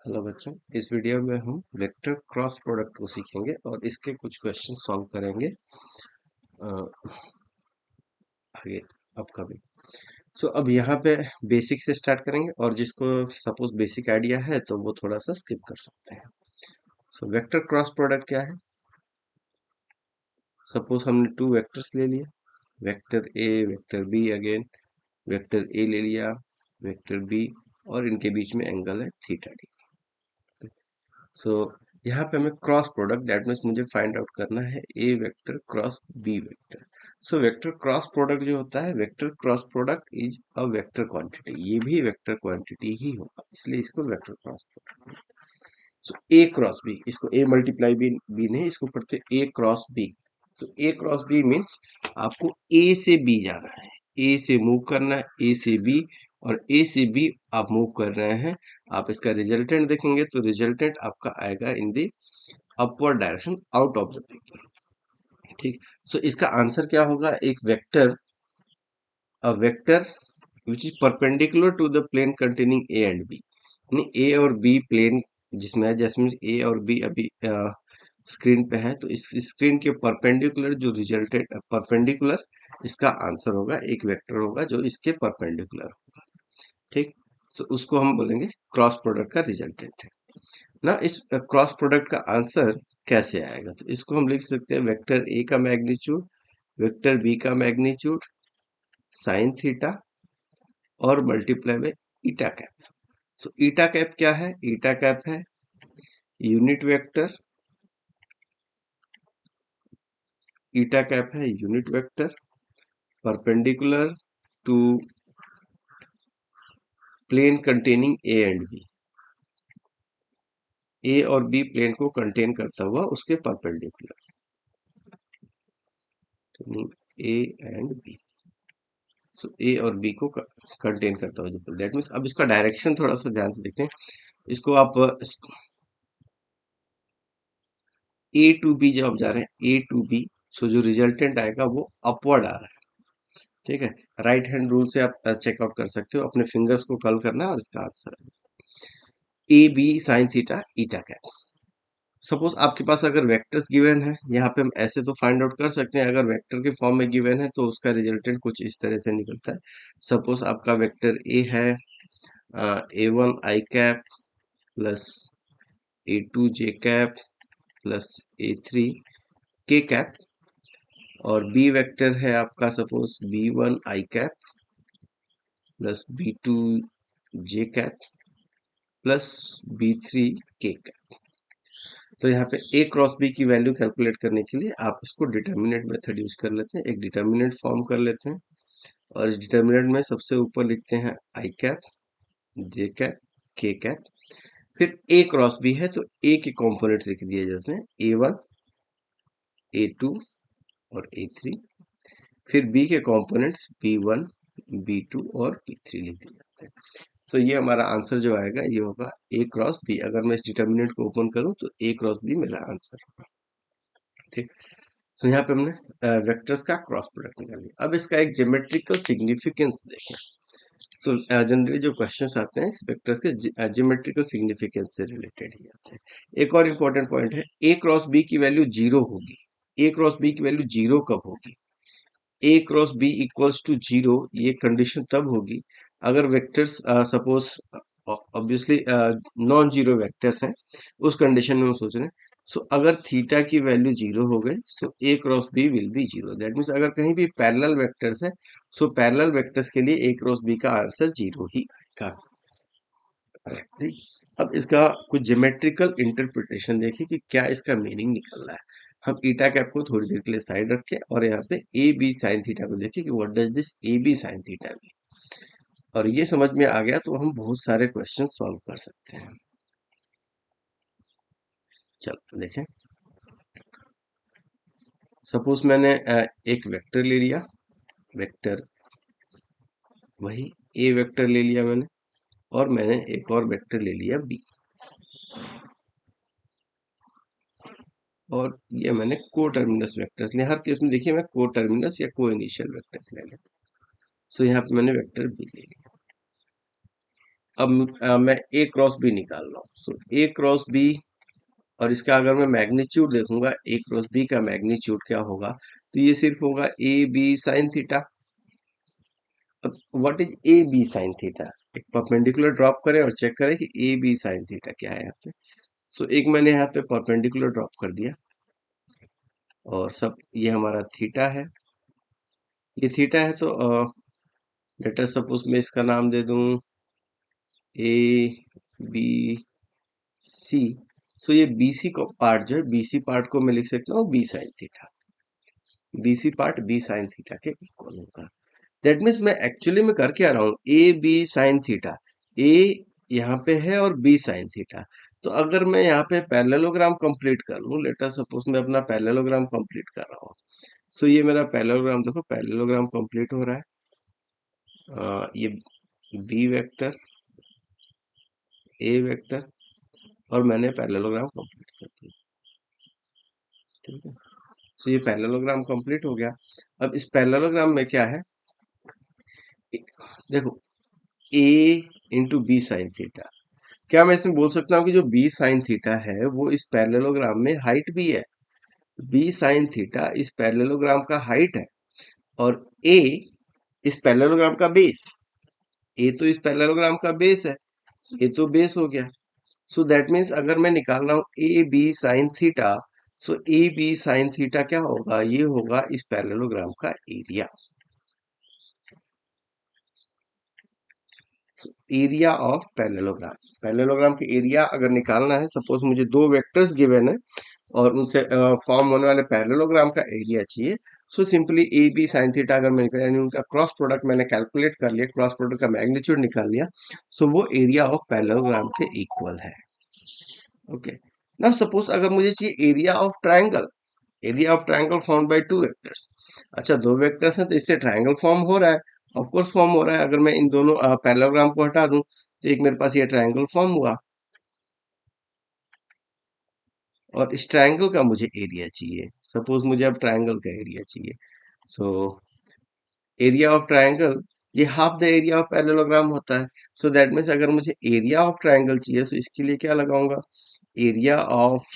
Hello बच्चों, इस video में हम वेक्टर क्रॉस प्रोडक्ट को सीखेंगे और इसके कुछ क्वेश्चन सॉल्व करेंगे आगे अपकमिंग। सो अब यहाँ पे बेसिक से स्टार्ट करेंगे और जिसको सपोज बेसिक आइडिया है तो वो थोड़ा सा स्किप कर सकते हैं। सो वेक्टर क्रॉस प्रोडक्ट क्या है? सपोज हमने टू वेक्टर्स ले लिया, vector A vector B, again vector A ले लिया, वेक्टर बी, और इनके बीच में एंगल है थीटा डी। सो यहाँ पे हमें क्रॉस प्रोडक्ट, दैट मीन्स मुझे फाइंड आउट करना है A vector cross B vector. So vector cross product जो होता है, vector cross product is a vector quantity, ये भी वेक्टर क्वांटिटी ही होगा, इसलिए इसको vector cross product. So A cross B, इसको ए मल्टीप्लाई बी नहीं, इसको पढ़ते A cross B. So A cross B means आपको ए से बी जाना है, ए से मूव करना है, ए से बी, और ए से बी आप मूव कर रहे हैं। आप इसका रिजल्टेंट देखेंगे तो रिजल्टेंट आपका आएगा in the upward direction out of the paper. ठीक, सो इसका आंसर क्या होगा? एक vector, a vector which is perpendicular to the plane containing A and B, यानी ए और बी प्लेन जिसमें है, जैसे ए और बी अभी स्क्रीन पे है, तो इस स्क्रीन के परपेंडिकुलर जो रिजल्टेंट परपेंडिकुलर, इसका आंसर होगा एक वेक्टर होगा जो इसके परपेंडिकुलर होगा। ठीक, तो उसको हम बोलेंगे क्रॉस प्रोडक्ट का रिजल्टेंट है ना। इस क्रॉस प्रोडक्ट का आंसर कैसे आएगा? तो इसको हम लिख सकते हैं वेक्टर ए का मैग्नीट्यूड, वेक्टर बी का मैग्नीट्यूड साइन थीटा और multiply by eta cap. So eta cap क्या है? ईटा कैप है यूनिट वेक्टर, ईटा कैप है unit vector perpendicular to plane containing A and B, A और B plane को contain करता हुआ उसके perpendicular, A and B. So A और बी को कंटेन करता हुआ जो, दैट मीन्स अब इसका डायरेक्शन थोड़ा सा ध्यान से देखें। इसको आप ए टू बी जब आप जा रहे हैं, ए टू बी, सो जो रिजल्टेंट आएगा वो अपवर्ड आ रहा है। ठीक है, राइट हैंड रूल से आप चेकआउट कर सकते हो, अपने फिंगर्स को कर्ल करना है और इसका आंसर है A B sine theta eta cap. Suppose आपके पास अगर वेक्टर्स गिवन है, यहाँ पे हम ऐसे तो फाइंड आउट कर सकते हैं, अगर वेक्टर के फॉर्म में गिवन है तो उसका रिजल्टेंट कुछ इस तरह से निकलता है। सपोज आपका वेक्टर ए है A one I cap plus A two J cap plus A three K cap, और बी वेक्टर है आपका suppose B one I cap plus B two J cap plus B three K cap. तो यहाँ पे A cross B की value calculate करने के लिए आप इसको डिटर्मिनेंट मेथड यूज कर लेते हैं, एक डिटर्मिनेंट फॉर्म कर लेते हैं, और इस डिटर्मिनेंट में सबसे ऊपर लिखते हैं आई कैप, जे कैप, के कैप। फिर ए क्रॉस बी है तो ए के कॉम्पोनेंट्स लिख दिए जाते हैं, ए वन, ए टू और ए थ्री। फिर बी के components B one, B two और बी थ्री लिख दिए जाते हैं। सो ये हमारा आंसर जो आएगा ये होगा ए क्रॉस बी। अगर मैं इस डिटर्मिनेंट को ओपन करूं तो ए क्रॉस बी मेरा आंसर होगा। ठीक, सो यहाँ पे हमने वेक्टर्स का क्रॉस प्रोडक्ट निकाल लिया। अब इसका एक ज्योमेट्रिकल सिग्निफिकेंस देखें। सो जनरली जो क्वेश्चंस आते हैं इस वेक्टर्स के ज्योमेट्रिकल सिग्निफिकेंस से रिलेटेड ही आते हैं। एक और इम्पोर्टेंट पॉइंट है, ए क्रॉस बी की वैल्यू जीरो होगी। ए क्रॉस बी की वैल्यू जीरो कब होगी? A cross B equals to zero, ये कंडीशन तब होगी अगर vectors suppose obviously non zero vectors हैं, उस कंडीशन में हम सोच रहे हैं। सो अगर थीटा की वैल्यू जीरो हो गई, so A cross B will be zero, that means अगर कहीं भी पैरेलल वेक्टर्स है, सो पैरेलल वेक्टर्स के लिए ए क्रॉस बी का आंसर जीरो ही आएगा। ठीक, अब इसका कुछ ज्योमेट्रिकल इंटरप्रिटेशन देखिए कि क्या इसका मीनिंग निकल रहा है। हम ईटा कैप को थोड़ी देर के लिए साइड रखें और यहाँ पे ए बी साइन थीटा को देखिए कि what does this A B sine theta mean, और ये समझ में आ गया तो हम बहुत सारे क्वेश्चन सॉल्व कर सकते हैं। चलो देखें, सपोज मैंने एक वेक्टर ले लिया, वेक्टर वही ए वेक्टर ले लिया मैंने, और मैंने एक और वेक्टर ले लिया बी, और ये मैंने को टर्मिनस वेक्टर्स लिया। हर केस में देखिए मैं को टर्मिनस या को इनिशियल वेक्टर्स ले लेता हूँ। सो यहाँ पे मैंने वेक्टर बी ले लिया। अब मैं ए क्रॉस बी निकाल रहा हूँ। सो ए क्रॉस बी, और इसका अगर मैं मैग्नीट्यूड देखूंगा, ए क्रॉस बी का मैग्नीट्यूड क्या होगा, तो ये सिर्फ होगा ए बी साइन थीटा। अब what is A B sine theta? एक परपेंडिकुलर ड्रॉप करें और चेक करें कि ए बी साइन थीटा क्या है यहाँ पे। सो एक मैंने यहाँ पे परपेंडिकुलर ड्रॉप कर दिया, और सब ये हमारा थीटा है, ये थीटा है। तो लेट अस सपोज मैं इसका नाम दे दूं ए बी सी। सो ये बी सी को पार्ट जो है, बी सी पार्ट को मैं लिख सकता हूँ B sine theta. B C part B sine theta के इक्वल होगा। दैट मीन्स मैं एक्चुअली में कर क्या रहा हूँ, A B sine theta, A यहाँ पे है और बी साइन थीटा। तो अगर मैं यहाँ पे पैरेललोग्राम कंप्लीट कर लूँ, लेट अस सपोज मैं अपना पैरेललोग्राम कंप्लीट कर रहा हूँ। सो ये मेरा पैरेललोग्राम, देखो पैरेललोग्राम कंप्लीट हो रहा है। ये बी वेक्टर, ए वेक्टर, और मैंने पैरेललोग्राम कंप्लीट कर दिया। ठीक है, सो ये पैरेललोग्राम कंप्लीट हो गया। अब इस पैरेललोग्राम में क्या है, देखो ए इंटू बी साइन थीटा। क्या मैं इसमें बोल सकता हूँ कि जो बी साइन थीटा है वो इस पैरेललोग्राम में हाइट भी है? बी साइन थीटा इस पैरेललोग्राम का हाइट है, और ए इस पैरेललोग्राम का बेस। ए तो इस पैरेललोग्राम का बेस है, ये तो बेस हो गया। सो दैट मीन्स अगर मैं निकाल रहा हूँ A B sine theta, so A B sine theta क्या होगा, ये होगा इस पैरेललोग्राम का area. Area of parallelogram, parallelogram के एरिया अगर निकालना है, सपोज मुझे दो वेक्टर्स गिवन है और उनसे फॉर्म होने वाले पैरेललोग्राम का एरिया चाहिए। So simply A B sine theta अगर मैं निकाल, यानी उनका क्रॉस प्रोडक्ट मैंने कैलकुलेट कर लिया, क्रॉस प्रोडक्ट का मैग्नीट्यूड निकाल लिया, सो वो एरिया ऑफ पैरेललोग्राम के इक्वल है। ओके, नाउ सपोज अगर मुझे चाहिए area of triangle, area of triangle form by two vectors. अच्छा, दो वेक्टर्स हैं तो इससे ट्रायंगल फॉर्म हो रहा है, ऑफ कोर्स फॉर्म हो रहा है। अगर मैं इन दोनों पैरेललोग्राम को हटा दूं तो एक मेरे पास ये ट्रायंगल फॉर्म हुआ, और इस ट्रायंगल का मुझे एरिया चाहिए। सपोज मुझे अब ट्रायंगल का एरिया चाहिए। सो एरिया ऑफ ट्रायंगल, ये half the area of parallelogram होता है। सो दैट मीन्स अगर मुझे एरिया ऑफ ट्रायंगल चाहिए तो इसके लिए क्या लगाऊंगा, area of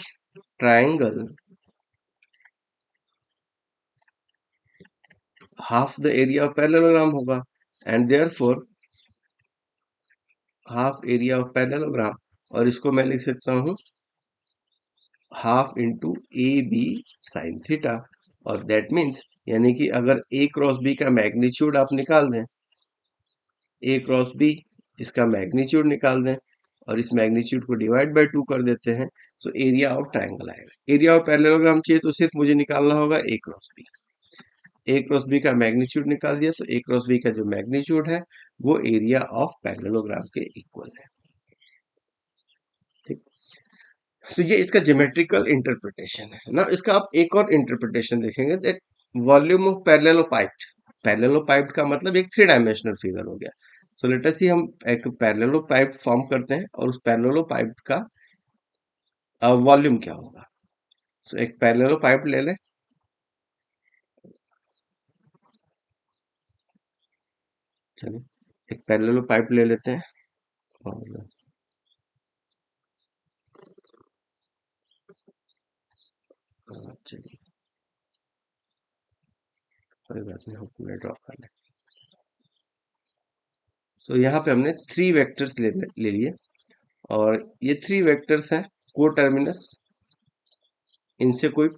triangle half the area of parallelogram होगा, and therefore half area of parallelogram, और इसको मैं लिख सकता हूँ half into A B sine theta. और दैट मीन्स, यानी कि अगर ए क्रॉस बी का मैग्नीट्यूड आप निकाल दें, ए क्रॉस बी इसका मैग्नीट्यूड निकाल दें, और इस मैग्नीट्यूड को डिवाइड बाय टू कर देते हैं, सो एरिया ऑफ ट्रायंगल आएगा। एरिया ऑफ पैरेललोग्राम चाहिए तो सिर्फ मुझे निकालना होगा ए क्रॉस बी। ए क्रॉस बी का मैग्नीट्यूड निकाल दिया, तो ए क्रॉस बी का जो मैग्नीट्यूड है वो एरिया ऑफ पैरेललोग्राम के इक्वल है। ठीक, तो ये इसका ज्योमेट्रिकल इंटरप्रिटेशन है ना। इसका आप एक और इंटरप्रिटेशन देखेंगे, that volume of parallelepiped. Parallelepiped का मतलब एक थ्री डायमेंशनल फिगर हो गया। सो लेट अस सी, हम एक पैरेललोपाइप फॉर्म करते हैं और उस पैरेललोपाइप का वॉल्यूम क्या होगा। सो एक पैरेललोपाइप ले लें, चलिए एक पैरेललोपाइप ले लेते हैं, और चलिए कोई बात नहीं, हम पूरा ड्रॉ कर लें। सो यहाँ पे हमने थ्री वेक्टर्स ले लिए, और ये थ्री वेक्टर्स हैं को टर्मिनस, इनसे कोई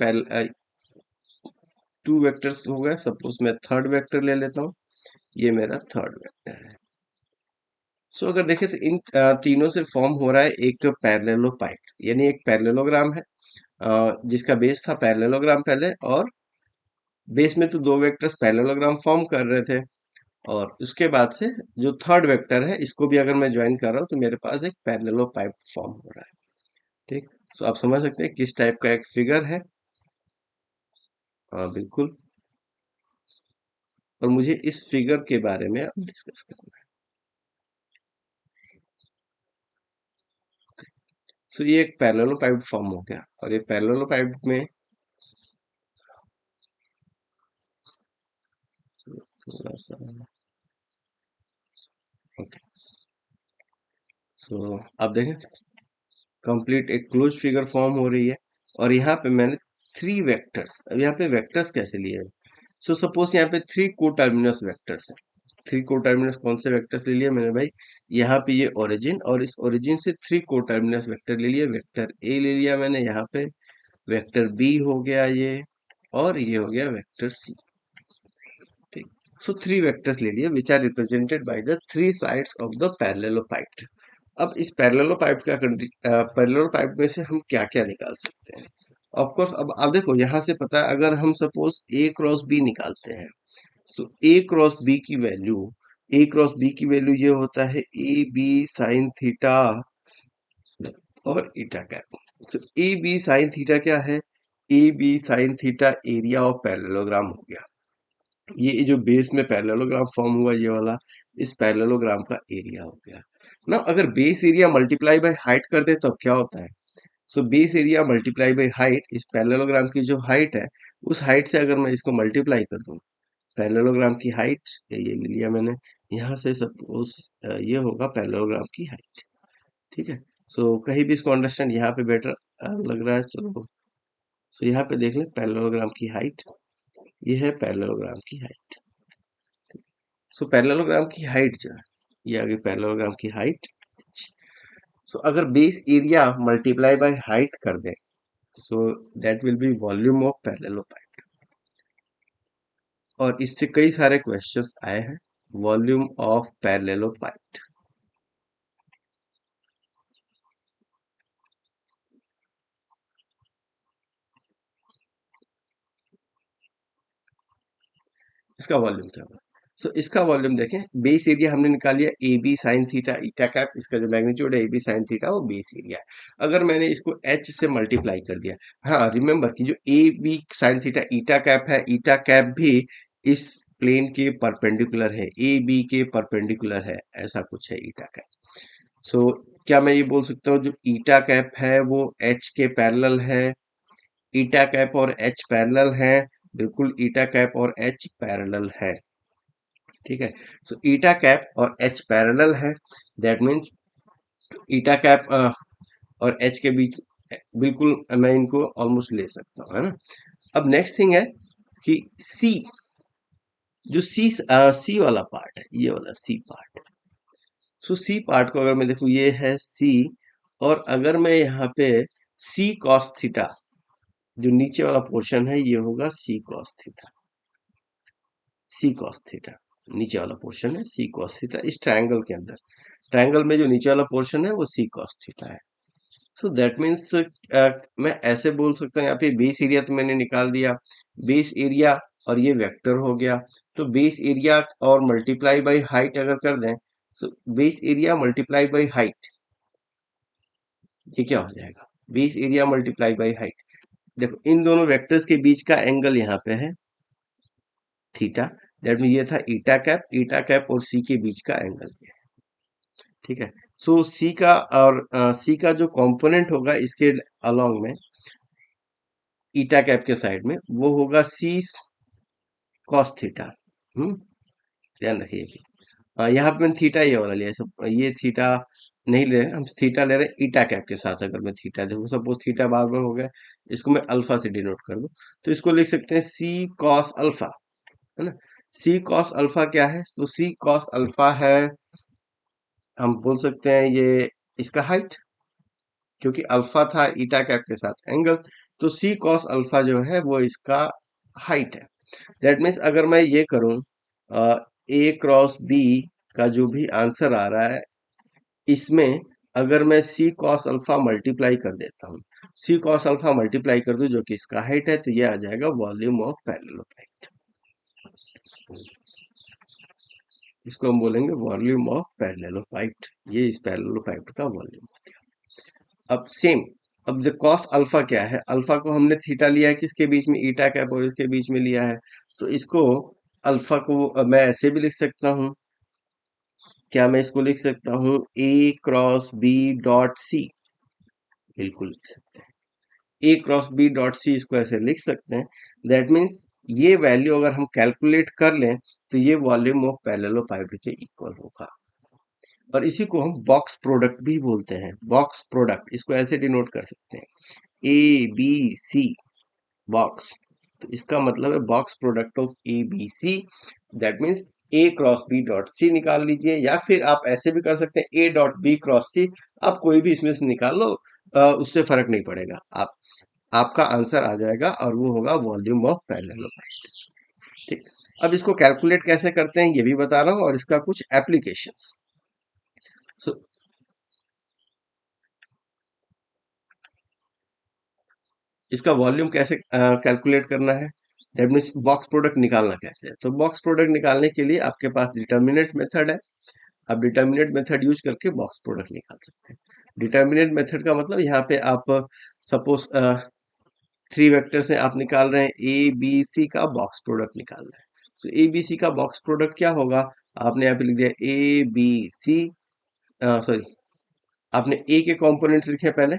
टू वेक्टर्स हो गए। सपोज मैं थर्ड वेक्टर ले लेता हूँ, ये मेरा थर्ड वेक्टर है। सो अगर देखें तो इन तीनों से फॉर्म हो रहा है एक पैरेललोपाइप, यानी एक पैरेललोग्राम है, जिसका बेस था पैरेललोग्राम पहले, और बेस में तो दो वेक्टर्स पैरेललोग्राम फॉर्म कर रहे थे, और उसके बाद से जो थर्ड वेक्टर है इसको भी अगर मैं ज्वाइन कर रहा हूँ तो मेरे पास एक पैरेललोपाइप फॉर्म हो रहा है। ठीक, तो आप समझ सकते हैं किस टाइप का एक फिगर है। हाँ बिल्कुल, और मुझे इस फिगर के बारे में अब डिस्कस करना है। सो ये एक पैरेललोपाइप फॉर्म हो गया, और ये पैरेललोपाइप में थोड़ा सा, ओके, सो आप देखें कंप्लीट एक क्लोज फिगर फॉर्म हो रही है, और यहाँ पे मैंने थ्री वेक्टर्स, अब यहाँ पे वेक्टर्स कैसे लिए? सो सपोज यहाँ पे थ्री को टर्मिनस वेक्टर्स है। थ्री को टर्मिनस कौन से वेक्टर्स ले लिए मैंने भाई? यहाँ पे ये ओरिजिन, और इस ओरिजिन से थ्री को टर्मिनस वेक्टर ले लिए। वेक्टर ए ले लिया मैंने यहाँ पे, वेक्टर बी हो गया ये, और ये हो गया वेक्टर सी। ठीक, सो थ्री वेक्टर्स ले लिए which are represented by the three sides of the parallelepiped. अब इस पैरेललोपाइड का पैरेललोपाइड में से हम क्या क्या निकाल सकते हैं? ऑफ कोर्स अब आप देखो यहाँ से पता है, अगर हम सपोज ए क्रॉस बी निकालते हैं, सो ए क्रॉस बी की वैल्यू, ए क्रॉस बी की वैल्यू ये होता है ए बी साइन थीटा और eta cap. So A B sine theta क्या है? A B sine theta area of parallelogram हो गया। ये जो बेस में पैरेललोग्राम फॉर्म हुआ ये वाला, इस पैरेललोग्राम का एरिया हो गया ना। अगर base area multiply by height कर दे तब क्या होता है? So base area multiply by height, इस पैरेललोग्राम की जो हाइट है, उस हाइट से अगर मैं इसको मल्टीप्लाई कर दूं, पैरेललोग्राम की हाइट ये ले लिया मैंने, यहाँ से सपोज ये होगा पैरेललोग्राम की हाइट। ठीक है, सो कहीं भी इसको अंडरस्टैंड यहाँ पे बेटर लग रहा है, चलो। सो यहाँ पे देख लें पैरेललोग्राम की हाइट, ये है पैरेललोग्राम की हाइट। सो पैरेललोग्राम की हाइट जो है, ये आ गई पैरेललोग्राम की हाइट। सो अगर base area multiply by height कर दें, so that will be volume of parallelepiped. और इससे कई सारे क्वेश्चंस आए हैं, वॉल्यूम ऑफ पैरेललोपाइड। इसका वॉल्यूम क्या होगा? सो इसका वॉल्यूम देखें, बेस एरिया हमने निकाल लिया A B sine theta eta cap, इसका जो मैग्नीट्यूड है ए बी साइन थीटा वो बेस एरिया है। अगर मैंने इसको एच से मल्टीप्लाई कर दिया, हाँ रिमेंबर कि जो A B sine theta eta cap है, ईटा कैप भी इस प्लेन के परपेंडिकुलर है, ए बी के परपेंडिकुलर है, ऐसा कुछ है ईटा कैप। सो क्या मैं ये बोल सकता हूँ जो ईटा कैप है वो एच के पैरेलल है? ईटा कैप और एच पैरेलल है, बिल्कुल ईटा कैप और एच पैरेलल है। ठीक है, सो ईटा कैप और एच पैरेलल है, दैट मीन्स ईटा कैप और एच के बीच बिल्कुल मैं इनको ऑलमोस्ट ले सकता हूँ, है ना। अब नेक्स्ट थिंग है कि सी, जो सी वाला पार्ट है, ये वाला सी पार्ट, सो सी पार्ट को अगर मैं देखूँ, ये है सी, और अगर मैं यहाँ पे सी कॉस थीटा, जो नीचे वाला पोर्शन है ये होगा सी कॉस थीटा। सी कॉस थीटा नीचे वाला पोर्शन है, सी कॉस थीटा इस ट्रायंगल के अंदर, ट्रायंगल में जो नीचे वाला पोर्शन है वो सी कॉस थीटा है। सो दैट मीन्स मैं ऐसे बोल सकता हूँ, यहाँ पे बेस एरिया तो मैंने निकाल दिया, बेस एरिया और ये वेक्टर हो गया, तो बेस एरिया और मल्टीप्लाई बाय हाइट अगर कर दें, तो base area multiply by height, ये क्या हो जाएगा? Base area multiply by height. देखो इन दोनों वेक्टर्स के बीच का एंगल यहाँ पे है थीटा, दैट मीन ये था ईटा कैप और सी के बीच का एंगल ये है। ठीक है, सो सी का और सी का जो कंपोनेंट होगा इसके अलोंग में ईटा कैप के साइड में, वो होगा सी कॉस थीटा। ध्यान रखिए, यहाँ पे मैंने थीटा ये वाला लिया, सब ये थीटा नहीं ले रहे हम, थीटा ले रहे हैं ईटा कैप के साथ। अगर मैं थीटा देखूँ, सपोज थीटा बार बार हो गया, इसको मैं अल्फा से डिनोट कर दूं, तो इसको लिख सकते हैं सी कॉस अल्फा, है ना। सी कॉस अल्फा क्या है? तो सी कॉस अल्फा है, हम बोल सकते हैं ये इसका हाइट, क्योंकि अल्फा था ईटा कैप के साथ एंगल, तो सी कॉस अल्फा जो है वो इसका हाइट है। दैट मीन्स अगर मैं ये करूं, ए क्रॉस बी का जो भी आंसर आ रहा है, इसमें अगर मैं सी कॉस अल्फा मल्टीप्लाई कर देता हूँ, सी कॉस अल्फा मल्टीप्लाई कर दूं जो कि इसका हाइट है, तो ये आ जाएगा वॉल्यूम ऑफ पैरेललोपाइड। इसको हम बोलेंगे वॉल्यूम ऑफ पैरेललोपाइड, ये इस पैरेललोपाइड का वॉल्यूम हो गया। अब सेम, अब द कॉस अल्फा क्या है? अल्फा को हमने थीटा लिया है, किसके बीच में? ईटा कैप और इसके बीच में लिया है, तो इसको अल्फा को मैं ऐसे भी लिख सकता हूँ, क्या मैं इसको लिख सकता हूँ ए क्रॉस बी डॉट सी? बिल्कुल लिख सकते हैं, ए क्रॉस बी डॉट सी इसको ऐसे लिख सकते हैं। दैट मीन्स ये वैल्यू अगर हम कैलकुलेट कर लें तो ये वॉल्यूम ऑफ पैरेललोपाइड के इक्वल होगा। और इसी को हम बॉक्स प्रोडक्ट भी बोलते हैं। बॉक्स प्रोडक्ट इसको ऐसे डिनोट कर सकते हैं, ए बी सी बॉक्स। तो इसका मतलब है box product of A B C, that means A cross B dot C निकाल लीजिए, या फिर आप ऐसे भी कर सकते हैं ए डॉट बी क्रॉस सी। आप कोई भी इसमें से निकाल लो, उससे फर्क नहीं पड़ेगा। आपका आंसर आ जाएगा और वो होगा वॉल्यूम ऑफ पैरेललोग्राम। ठीक, अब इसको कैलकुलेट कैसे करते हैं ये भी बता रहा हूँ, और इसका कुछ एप्लीकेशन। सो इसका वॉल्यूम कैसे कैलकुलेट करना है, दैट मीन्स बॉक्स प्रोडक्ट निकालना कैसे है। तो बॉक्स प्रोडक्ट निकालने के लिए आपके पास डिटर्मिनेंट मेथड है। आप डिटर्मिनेंट मेथड यूज करके बॉक्स प्रोडक्ट निकाल सकते हैं। डिटर्मिनेंट मेथड का मतलब यहाँ पे आप सपोज 3 वेक्टर से आप निकाल रहे हैं ए बी सी का बॉक्स प्रोडक्ट निकाल रहे हैं। तो ए बी सी का बॉक्स प्रोडक्ट क्या होगा, आपने यहाँ पे लिख दिया ए बी सी, सॉरी, आपने ए के कंपोनेंट्स लिखे पहले।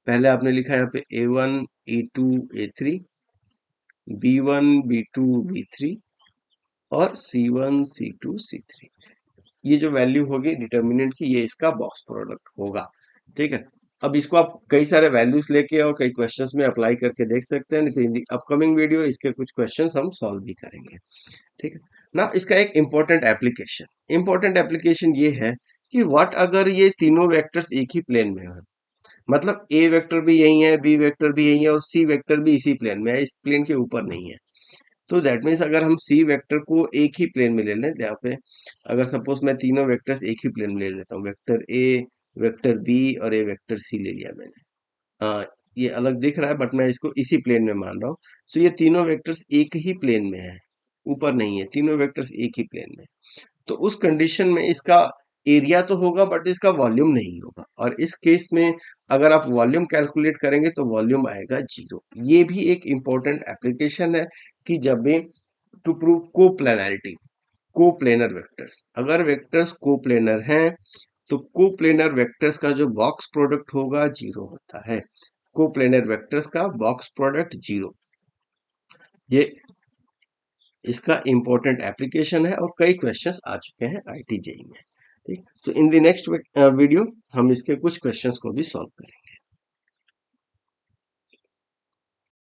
पहले आपने लिखा यहाँ पे A1 A2 A3, B1 B2 B3 और C1 C2 C3। ये जो वैल्यू होगी डिटर्मिनेंट की, ये इसका बॉक्स प्रोडक्ट होगा। ठीक है, अब इसको आप कई सारे वैल्यूज लेके और कई क्वेश्चंस में अप्लाई करके देख सकते हैं, नहीं तो इन अपकमिंग वीडियो इसके कुछ क्वेश्चंस हम सॉल्व भी करेंगे। ठीक है ना, इसका एक इंपॉर्टेंट एप्लीकेशन ये है कि व्हाट अगर ये तीनों वेक्टर्स एक ही प्लेन में हो, मतलब ए वेक्टर भी यही है, बी वेक्टर भी यही है और सी वेक्टर भी इसी प्लेन में है, इस प्लेन के ऊपर नहीं है। तो दैट मीन्स अगर हम सी वेक्टर को एक ही प्लेन में ले लें, यहाँ पे अगर सपोज मैं तीनों वेक्टर्स एक ही प्लेन में ले लेता हूँ, वेक्टर ए, वेक्टर बी और ए वेक्टर सी ले लिया मैंने। ये अलग दिख रहा है बट मैं इसको इसी प्लेन में मान रहा हूँ। सो ये तीनों वेक्टर्स एक ही प्लेन में है, ऊपर नहीं है, तीनों वेक्टर्स एक ही प्लेन में। तो उस कंडीशन में इसका एरिया तो होगा बट इसका वॉल्यूम नहीं होगा, और इस केस में अगर आप वॉल्यूम कैलकुलेट करेंगे तो वॉल्यूम आएगा 0। ये भी एक इम्पोर्टेंट एप्लीकेशन है कि जब भी to prove coplanarity, coplanar vectors, अगर वेक्टर्स कोप्लेनर हैं तो कोप्लेनर वेक्टर्स का जो बॉक्स प्रोडक्ट होगा 0 होता है। कोप्लेनर वेक्टर्स का बॉक्स प्रोडक्ट 0, ये इसका इम्पोर्टेंट एप्लीकेशन है और कई क्वेश्चंस आ चुके हैं आईटी जेई में। ठीक, सो इन द नेक्स्ट वीडियो हम इसके कुछ क्वेश्चंस को भी सॉल्व करेंगे।